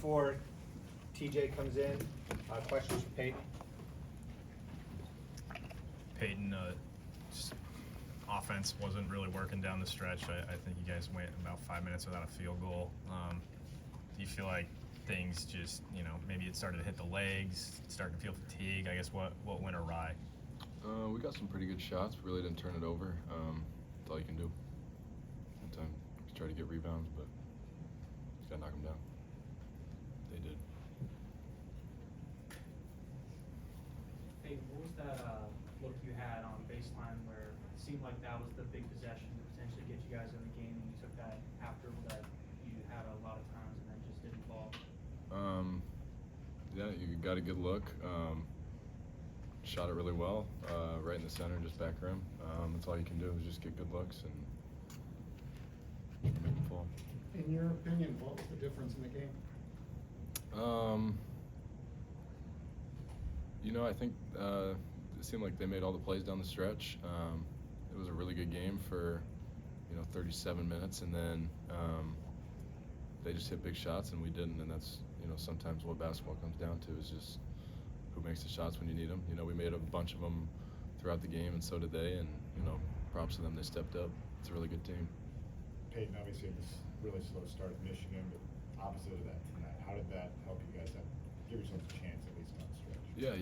before TJ comes in, questions for Payton? Payton, just offense wasn't really working down the stretch. I think you guys went about 5 minutes without a field goal. Do you feel like things just, maybe it started to hit the legs, starting to feel fatigue? I guess what went awry? We got some pretty good shots. We really didn't turn it over. That's all you can do. Sometimes you try to get rebounds, but you got to knock them down. They did. Hey, what was that look you had on baseline where it seemed like that was the big possession to potentially get you guys in the game, and you took that after that you had a lot of times and then just didn't fall? Yeah, you got a good look. Shot it really well, right in the center, just back rim. That's all you can do is just get good looks and make them fall. In your opinion, what was the difference in the game? I think it seemed like they made all the plays down the stretch. It was a really good game for 37 minutes, and then they just hit big shots and we didn't, and that's sometimes what basketball comes down to is just who makes the shots when you need them. We made a bunch of them throughout the game, and so did they, and props to them, they stepped up. It's a really good team. Payton obviously had this really slow start at Michigan, but opposite of that tonight, how did that help you guys give yourselves a chance at least on the stretch? Yeah,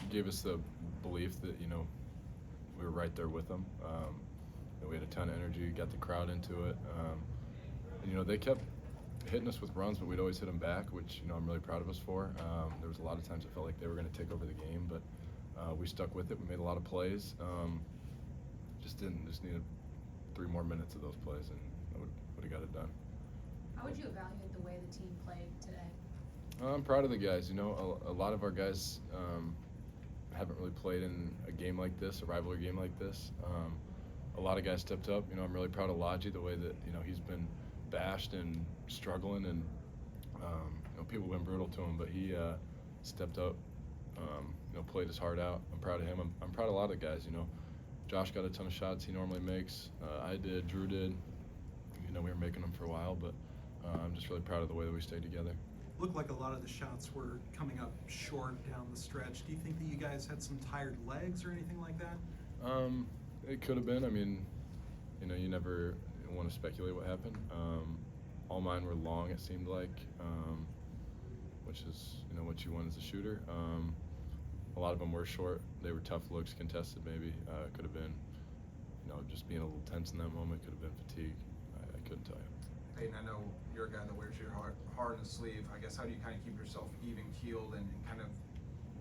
gave us the belief that we were right there with them. We had a ton of energy, got the crowd into it. And, they kept hitting us with runs, but we'd always hit them back, which I'm really proud of us for. There was a lot of times it felt like they were going to take over the game, but we stuck with it. We made a lot of plays. Just needed 3 more minutes of those plays, and I would have got it done. How would you evaluate the way the team played today? I'm proud of the guys. A lot of our guys haven't really played in a game like this, a rivalry game like this. A lot of guys stepped up. I'm really proud of Lodgy, the way that he's been bashed and struggling, and people have been brutal to him, but he stepped up, played his heart out. I'm proud of him. I'm proud of a lot of guys. Josh got a ton of shots he normally makes. I did. Drew did. We were making them for a while, but I'm just really proud of the way that we stayed together. Looked like a lot of the shots were coming up short down the stretch. Do you think that you guys had some tired legs or anything like that? It could have been. I mean, you never want to speculate what happened. All mine were long, it seemed like, which is what you want as a shooter. A lot of them were short. They were tough looks, contested maybe. It could have been, just being a little tense in that moment. Could have been fatigue. I couldn't tell you. Payton, I know you're a guy that wears your heart on the sleeve. I guess how do you kind of keep yourself even keeled and kind of,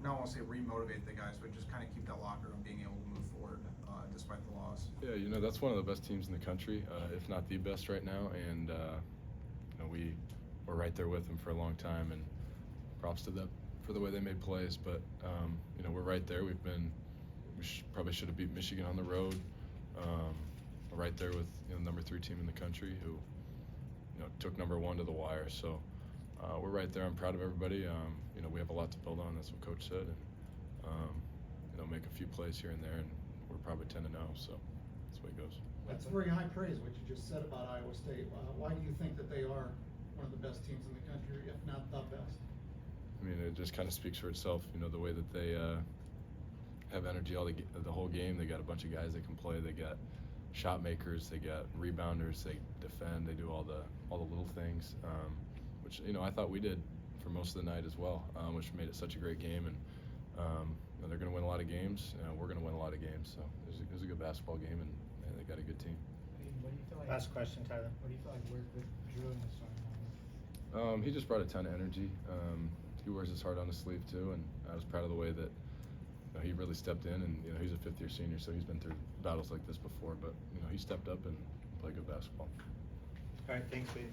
not want to say remotivate the guys, but just kind of keep that locker room being able to move forward despite the loss? Yeah, that's one of the best teams in the country, if not the best right now, and we're right there with them for a long time, and props to them for the way they made plays. But we're right there. We probably should have beat Michigan on the road. We're right there with number 3 team in the country who took number 1 to the wire. So we're right there. I'm proud of everybody. We have a lot to build on. That's what Coach said, and make a few plays here and there, and we're probably 10-0. So that's the way it goes. That's very high praise what you just said about Iowa State. Why do you think that they are one of the best teams in the country, if not the best? I mean, it just kind of speaks for itself. The way that they have energy the whole game. They got a bunch of guys that can play. They got shot makers. They got rebounders. They defend. They do all the little things, which I thought we did for most of the night as well, which made it such a great game. And they're going to win a lot of games. We're going to win a lot of games. So it was a good basketball game, and they got a good team. What do you feel like? Last question, Tyler. What do you feel like worked with Drew in the starting lineup? He just brought a ton of energy. He wears his heart on his sleeve too, and I was proud of the way that he really stepped in. And he's a 5th-year senior, so he's been through battles like this before. But he stepped up and played good basketball. All right, thanks, Payton.